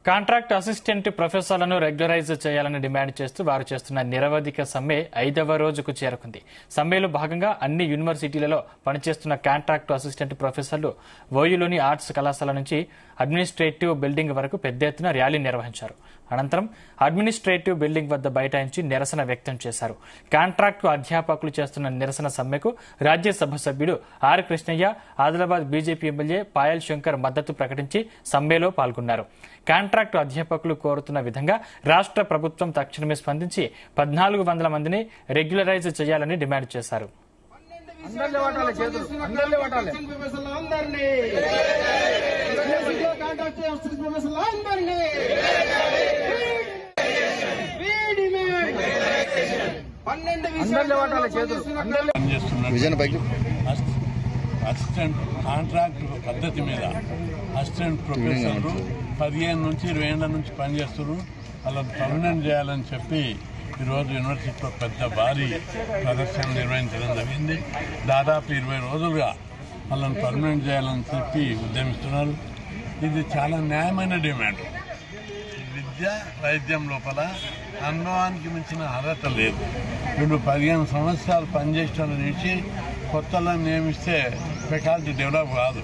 Contract assistant ప్రొఫెసర్లను regularise చేయాలని demand చేస్తూ వారు చేస్తున్న నిరవధిక సమ్మె 5వ రోజుకు చేరుకుంది. సమ్మెలో భాగంగా అన్ని యూనివర్సిటీలలో పనిచేస్తున్న కాంట్రాక్ట్ అసిస్టెంట్ ప్రొఫెసర్లు ఓయూలోని ఆర్ట్స్ కళాశాల నుంచి అడ్మినిస్ట్రేటివ్ బిల్డింగ్ వరకు పెద్ద ఎత్తున ర్యాలీ నిర్వహించారు. అనంతరం అడ్మినిస్ట్రేటివ్ బిల్డింగ్ వద్ద బైఠాయించి నిరసన వ్యక్తం చేశారు. కాంట్రాక్టు అధ్యాపకులు చేస్తున్న నిరసన సమ్మెకు రాజ్యసభ సభ్యుడు R Krishnaiah, Adilabad BJP MLA Payal Shankar మద్దతు ప్రకటించి సమ్మెలో పాల్గొన్నారు. కాంట్రాక్టు అధ్యాపకులు కోరుతున్న విధంగా రాష్ట్ర ప్రభుత్వం తక్షణమే స్పందించి 1400 మందిని రెగ్యులరైజ్ చేయాలని డిమాండ్ చేశారు. అసిస్టెంట్ కాంట్రాక్ట్ పద్ధతి మీద అసిస్టెంట్ ప్రొఫెసర్లు 15 నుంచి 20 ఏళ్ల నుంచి పనిచేస్తున్నారు. వాళ్ళని పర్మనెంట్ చేయాలని చెప్పి ఈరోజు యూనివర్సిటీలో పెద్ద భారీ ప్రదర్శన నిర్వహించడం జరిగింది. దాదాపు 20 రోజులుగా వాళ్ళని పర్మనెంట్ చేయాలని చెప్పి ఉద్యమిస్తున్నారు. ఇది చాలా న్యాయమైన డిమాండ్. విద్య వైద్యం లోపల అనుభవానికి మించిన అర్హత లేదు. వీళ్ళు 15 సంవత్సరాలు పనిచేసిన నుంచి కొత్తలను నియమిస్తే ఫ్యాకల్టీ డెవలప్ కాదు,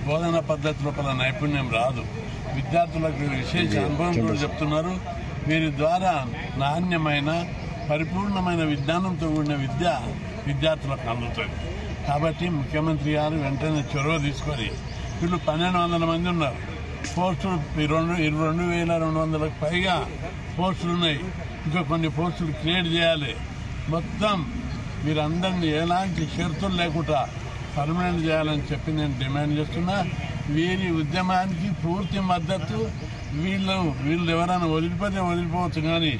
బోధన పద్ధతి లోపల నైపుణ్యం రాదు. విద్యార్థులకు విశేష అనుభవం కూడా చెప్తున్నారు. వీరి ద్వారా నాణ్యమైన పరిపూర్ణమైన విజ్ఞానంతో కూడిన విద్య విద్యార్థులకు అందుతుంది. కాబట్టి ముఖ్యమంత్రి గారు వెంటనే చొరవ తీసుకొని వీళ్ళు 1200 మంది ఉన్నారు. పోస్టులు 22,200కు పైగా పోస్టులు ఉన్నాయి. ఇంకా కొన్ని పోస్టులు క్రియేట్ చేయాలి. మొత్తం వీరందరినీ ఎలాంటి షరతులు లేకుండా పర్మనెంట్ చేయాలని చెప్పి నేను డిమాండ్ చేస్తున్నా. వీరి ఉద్యమానికి పూర్తి మద్దతు. వీళ్ళు ఎవరైనా వదిలిపోతే వదిలిపోవచ్చు కానీ